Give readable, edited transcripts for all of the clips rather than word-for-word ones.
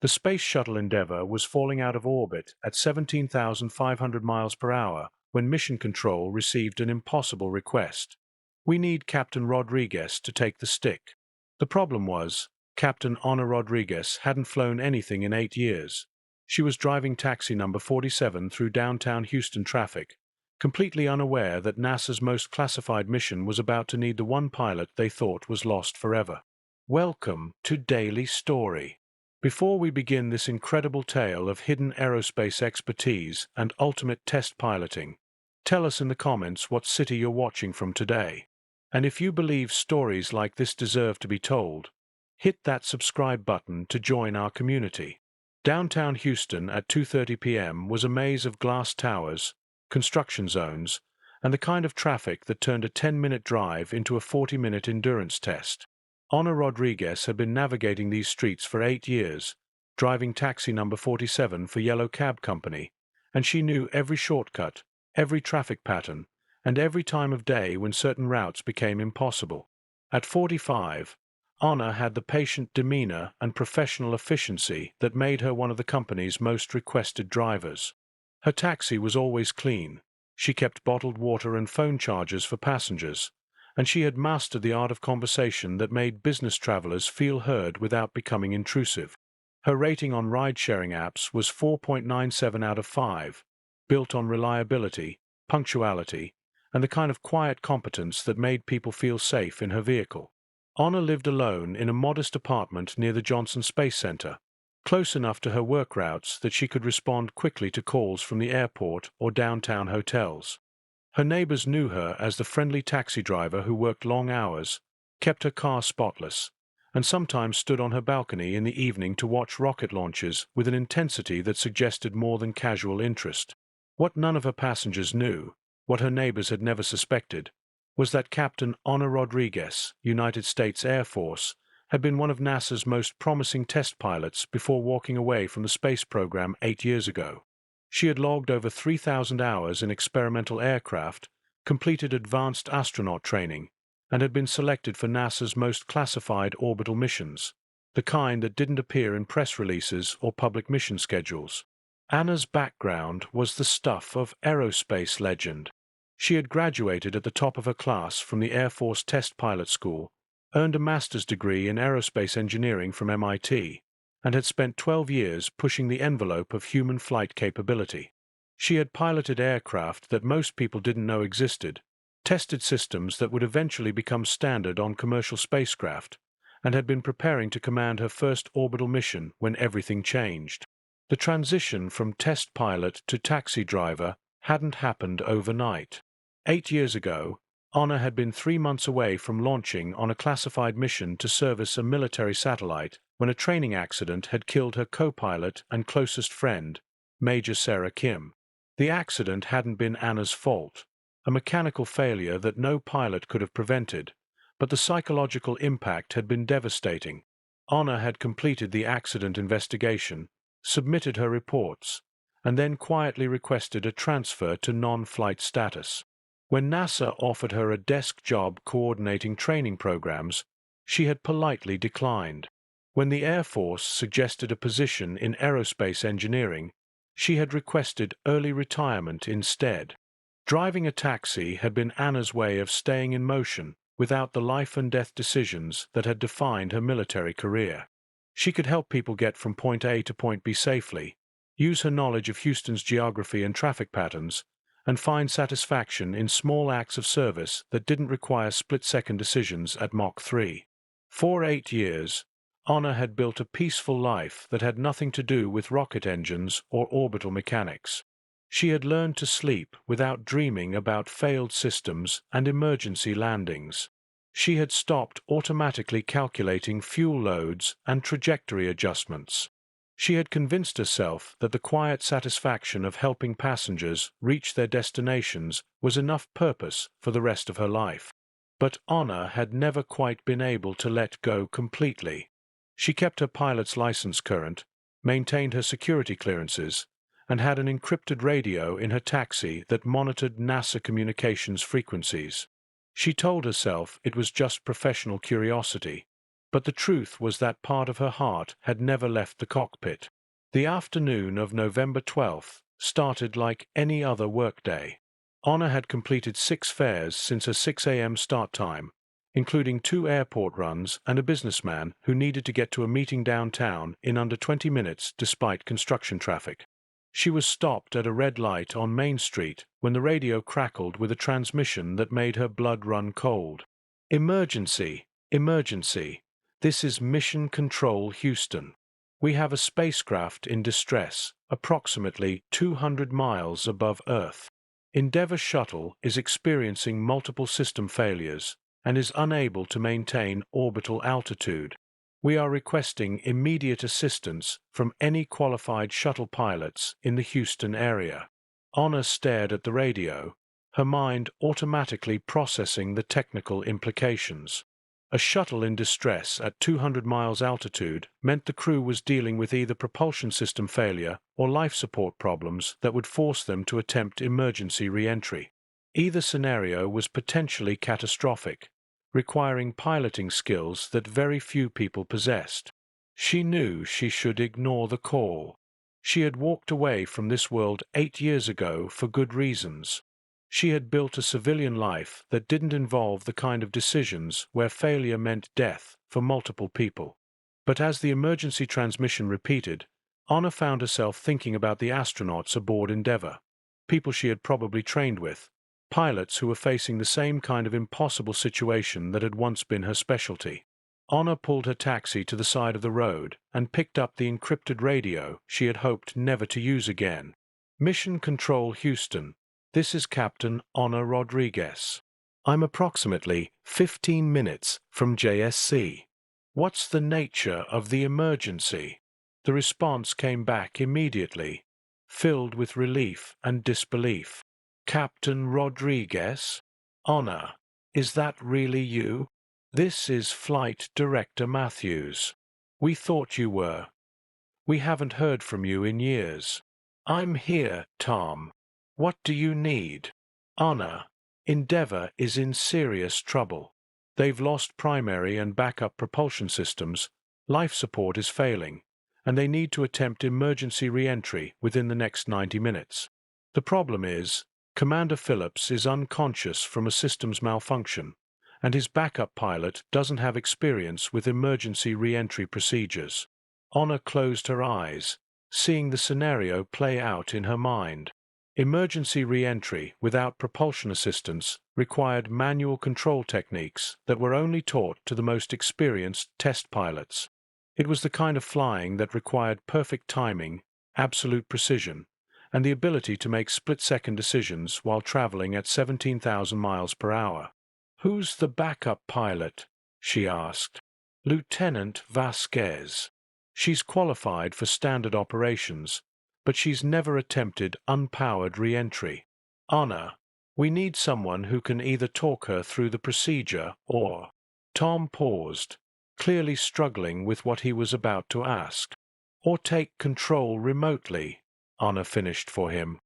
The Space Shuttle Endeavour was falling out of orbit at 17,500 miles per hour when Mission Control received an impossible request. We need Captain Rodriguez to take the stick. The problem was, Captain Ana Rodriguez hadn't flown anything in 8 years. She was driving taxi number 47 through downtown Houston traffic, completely unaware that NASA's most classified mission was about to need the one pilot they thought was lost forever. Welcome to Daily Story. Before we begin this incredible tale of hidden aerospace expertise and ultimate test piloting, tell us in the comments what city you're watching from today. And if you believe stories like this deserve to be told, hit that subscribe button to join our community. Downtown Houston at 2:30 p.m. was a maze of glass towers, construction zones, and the kind of traffic that turned a 10-minute drive into a 40-minute endurance test. Ana Rodriguez had been navigating these streets for 8 years, driving taxi number 47 for Yellow Cab Company, and she knew every shortcut, every traffic pattern, and every time of day when certain routes became impossible. At 45, Ana had the patient demeanor and professional efficiency that made her one of the company's most requested drivers. Her taxi was always clean. She kept bottled water and phone chargers for passengers, and she had mastered the art of conversation that made business travelers feel heard without becoming intrusive. Her rating on ride-sharing apps was 4.97 out of 5, built on reliability, punctuality, and the kind of quiet competence that made people feel safe in her vehicle. Ana lived alone in a modest apartment near the Johnson Space Center, close enough to her work routes that she could respond quickly to calls from the airport or downtown hotels. Her neighbors knew her as the friendly taxi driver who worked long hours, kept her car spotless, and sometimes stood on her balcony in the evening to watch rocket launches with an intensity that suggested more than casual interest. What none of her passengers knew, what her neighbors had never suspected, was that Captain Ana Rodriguez, United States Air Force, had been one of NASA's most promising test pilots before walking away from the space program 8 years ago. She had logged over 3,000 hours in experimental aircraft, completed advanced astronaut training, and had been selected for NASA's most classified orbital missions, the kind that didn't appear in press releases or public mission schedules. Ana's background was the stuff of aerospace legend. She had graduated at the top of her class from the Air Force Test Pilot School, earned a master's degree in aerospace engineering from MIT, and had spent 12 years pushing the envelope of human flight capability. She had piloted aircraft that most people didn't know existed, tested systems that would eventually become standard on commercial spacecraft, and had been preparing to command her first orbital mission when everything changed. The transition from test pilot to taxi driver hadn't happened overnight. 8 years ago, Ana had been 3 months away from launching on a classified mission to service a military satellite when a training accident had killed her co-pilot and closest friend, Major Sarah Kim. The accident hadn't been Ana's fault, a mechanical failure that no pilot could have prevented, but the psychological impact had been devastating. Ana had completed the accident investigation, submitted her reports, and then quietly requested a transfer to non-flight status. When NASA offered her a desk job coordinating training programs, she had politely declined. When the Air Force suggested a position in aerospace engineering, she had requested early retirement instead. Driving a taxi had been Ana's way of staying in motion without the life-and-death decisions that had defined her military career. She could help people get from point A to point B safely, use her knowledge of Houston's geography and traffic patterns, and find satisfaction in small acts of service that didn't require split-second decisions at Mach 3. For 8 years, Ana had built a peaceful life that had nothing to do with rocket engines or orbital mechanics. She had learned to sleep without dreaming about failed systems and emergency landings. She had stopped automatically calculating fuel loads and trajectory adjustments. She had convinced herself that the quiet satisfaction of helping passengers reach their destinations was enough purpose for the rest of her life. But Ana had never quite been able to let go completely. She kept her pilot's license current, maintained her security clearances, and had an encrypted radio in her taxi that monitored NASA communications frequencies. She told herself it was just professional curiosity, But the truth was that part of her heart had never left the cockpit. The afternoon of November 12th started like any other workday. Anna had completed 6 fares since her 6 a.m. start time, including 2 airport runs and a businessman who needed to get to a meeting downtown in under 20 minutes despite construction traffic. She was stopped at a red light on Main Street when the radio crackled with a transmission that made her blood run cold. Emergency! Emergency! This is Mission Control Houston. We have a spacecraft in distress, approximately 200 miles above Earth. Endeavour shuttle is experiencing multiple system failures and is unable to maintain orbital altitude. We are requesting immediate assistance from any qualified shuttle pilots in the Houston area. Anna stared at the radio, her mind automatically processing the technical implications. A shuttle in distress at 200 miles altitude meant the crew was dealing with either propulsion system failure or life support problems that would force them to attempt emergency re-entry. Either scenario was potentially catastrophic, requiring piloting skills that very few people possessed. She knew she should ignore the call. She had walked away from this world 8 years ago for good reasons. She had built a civilian life that didn't involve the kind of decisions where failure meant death for multiple people. But as the emergency transmission repeated, Anna found herself thinking about the astronauts aboard Endeavour, people she had probably trained with, pilots who were facing the same kind of impossible situation that had once been her specialty. Anna pulled her taxi to the side of the road and picked up the encrypted radio she had hoped never to use again. Mission Control Houston. This is Captain Anna Rodriguez. I'm approximately 15 minutes from JSC. What's the nature of the emergency? The response came back immediately, filled with relief and disbelief. Captain Rodriguez? Anna, is that really you? This is Flight Director Matthews. We thought you were. We haven't heard from you in years. I'm here, Tom. What do you need? Anna, Endeavour is in serious trouble. They've lost primary and backup propulsion systems, life support is failing, and they need to attempt emergency re-entry within the next 90 minutes. The problem is, Commander Phillips is unconscious from a systems malfunction, and his backup pilot doesn't have experience with emergency re-entry procedures. Anna closed her eyes, seeing the scenario play out in her mind. Emergency re-entry without propulsion assistance required manual control techniques that were only taught to the most experienced test pilots. It was the kind of flying that required perfect timing, absolute precision, and the ability to make split-second decisions while traveling at 17,000 miles per hour. "Who's the backup pilot?" she asked. "Lieutenant Vasquez. She's qualified for standard operations, but she's never attempted unpowered re-entry. Anna, we need someone who can either talk her through the procedure or—" Tom paused, clearly struggling with what he was about to ask. "Or take control remotely," Anna finished for him.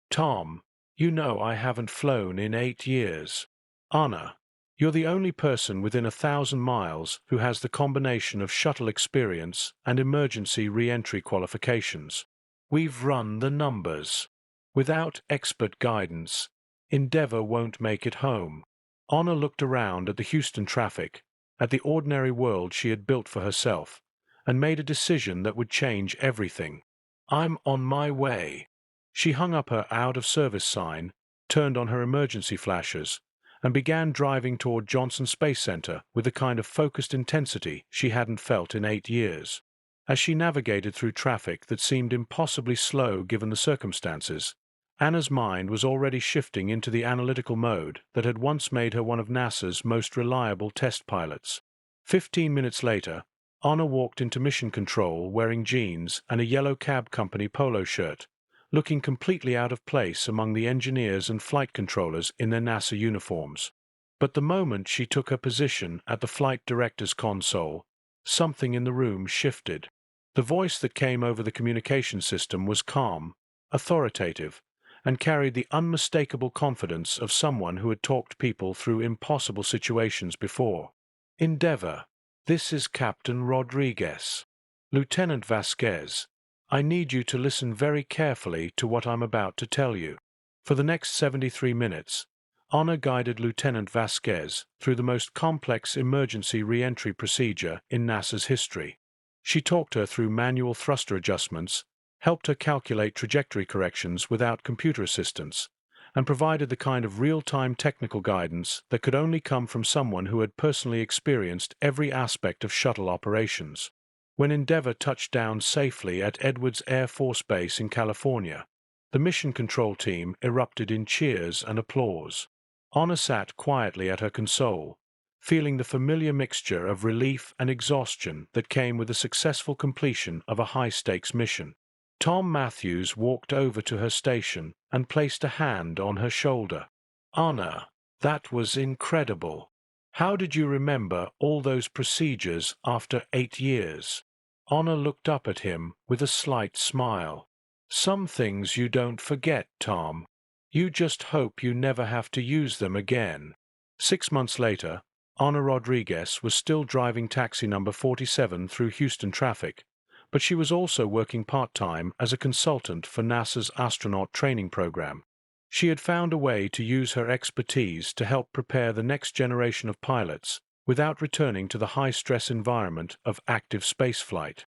"Tom, you know I haven't flown in 8 years. Anna, you're the only person within 1,000 miles who has the combination of shuttle experience and emergency re-entry qualifications. We've run the numbers. Without expert guidance, Endeavour won't make it home." Anna looked around at the Houston traffic, at the ordinary world she had built for herself, and made a decision that would change everything. "I'm on my way." She hung up her out-of-service sign, turned on her emergency flashers, and began driving toward Johnson Space Center with the kind of focused intensity she hadn't felt in 8 years. As she navigated through traffic that seemed impossibly slow given the circumstances, Anna's mind was already shifting into the analytical mode that had once made her one of NASA's most reliable test pilots. 15 minutes later, Anna walked into Mission Control wearing jeans and a yellow cab company polo shirt, looking completely out of place among the engineers and flight controllers in their NASA uniforms. But the moment she took her position at the flight director's console, something in the room shifted. The voice that came over the communication system was calm, authoritative, and carried the unmistakable confidence of someone who had talked people through impossible situations before. "Endeavour, This is Captain Rodriguez. Lieutenant Vasquez, I need you to listen very carefully to what I'm about to tell you. For the next 73 minutes, Honor guided Lieutenant Vasquez through the most complex emergency re-entry procedure in NASA's history. She talked her through manual thruster adjustments, helped her calculate trajectory corrections without computer assistance, and provided the kind of real-time technical guidance that could only come from someone who had personally experienced every aspect of shuttle operations. When Endeavour touched down safely at Edwards Air Force Base in California, the mission control team erupted in cheers and applause. Honor sat quietly at her console, feeling the familiar mixture of relief and exhaustion that came with the successful completion of a high-stakes mission. Tom Matthews walked over to her station and placed a hand on her shoulder. Honor, that was incredible. How did you remember all those procedures after 8 years? Honor looked up at him with a slight smile. Some things you don't forget, Tom. You just hope you never have to use them again. 6 months later, Honor Rodriguez was still driving taxi number 47 through Houston traffic, but she was also working part-time as a consultant for NASA's astronaut training program. She had found a way to use her expertise to help prepare the next generation of pilots without returning to the high-stress environment of active spaceflight.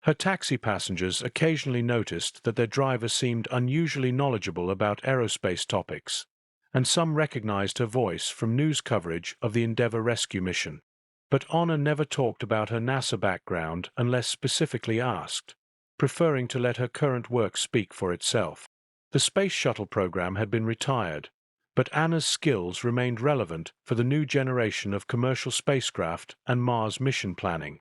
Her taxi passengers occasionally noticed that their driver seemed unusually knowledgeable about aerospace topics, and some recognized her voice from news coverage of the Endeavour rescue mission. But Honor never talked about her NASA background unless specifically asked, preferring to let her current work speak for itself. The Space Shuttle program had been retired, but Anna's skills remained relevant for the new generation of commercial spacecraft and Mars mission planning.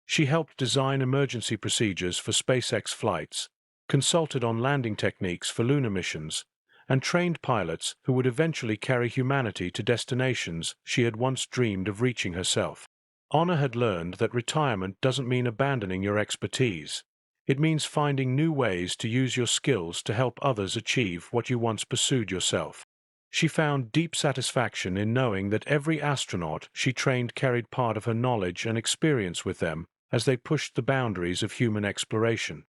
She helped design emergency procedures for SpaceX flights, consulted on landing techniques for lunar missions, and trained pilots who would eventually carry humanity to destinations she had once dreamed of reaching herself. Honor had learned that retirement doesn't mean abandoning your expertise. It means finding new ways to use your skills to help others achieve what you once pursued yourself. She found deep satisfaction in knowing that every astronaut she trained carried part of her knowledge and experience with them as they pushed the boundaries of human exploration.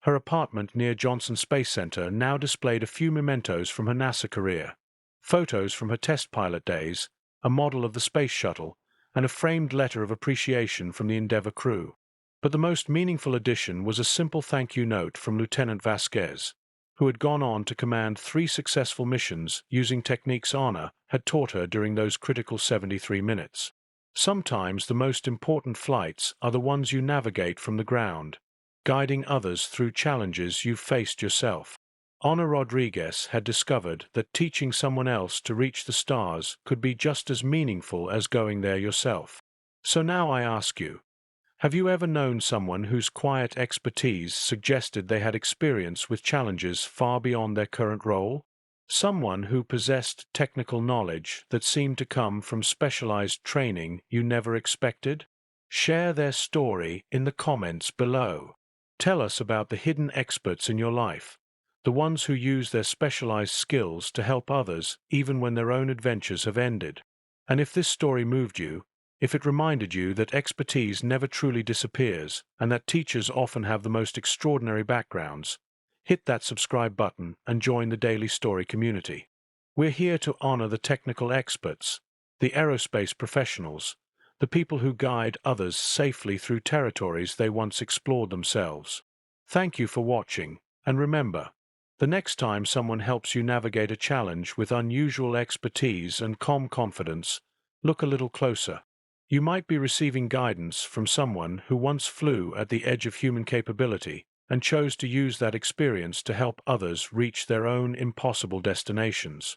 Her apartment near Johnson Space Center now displayed a few mementos from her NASA career: photos from her test pilot days, a model of the space shuttle, and a framed letter of appreciation from the Endeavour crew. But the most meaningful addition was a simple thank you note from Lieutenant Vasquez, who had gone on to command 3 successful missions using techniques Honor had taught her during those critical 73 minutes. Sometimes the most important flights are the ones you navigate from the ground, guiding others through challenges you've faced yourself. Honor Rodriguez had discovered that teaching someone else to reach the stars could be just as meaningful as going there yourself. So now I ask you, have you ever known someone whose quiet expertise suggested they had experience with challenges far beyond their current role? Someone who possessed technical knowledge that seemed to come from specialized training you never expected? Share their story in the comments below. Tell us about the hidden experts in your life, the ones who use their specialized skills to help others even when their own adventures have ended. And if this story moved you, if it reminded you that expertise never truly disappears and that teachers often have the most extraordinary backgrounds, hit that subscribe button and join the Daily Story community. We're here to honor the technical experts, the aerospace professionals, the people who guide others safely through territories they once explored themselves. Thank you for watching, and remember, the next time someone helps you navigate a challenge with unusual expertise and calm confidence, look a little closer. You might be receiving guidance from someone who once flew at the edge of human capability and chose to use that experience to help others reach their own impossible destinations.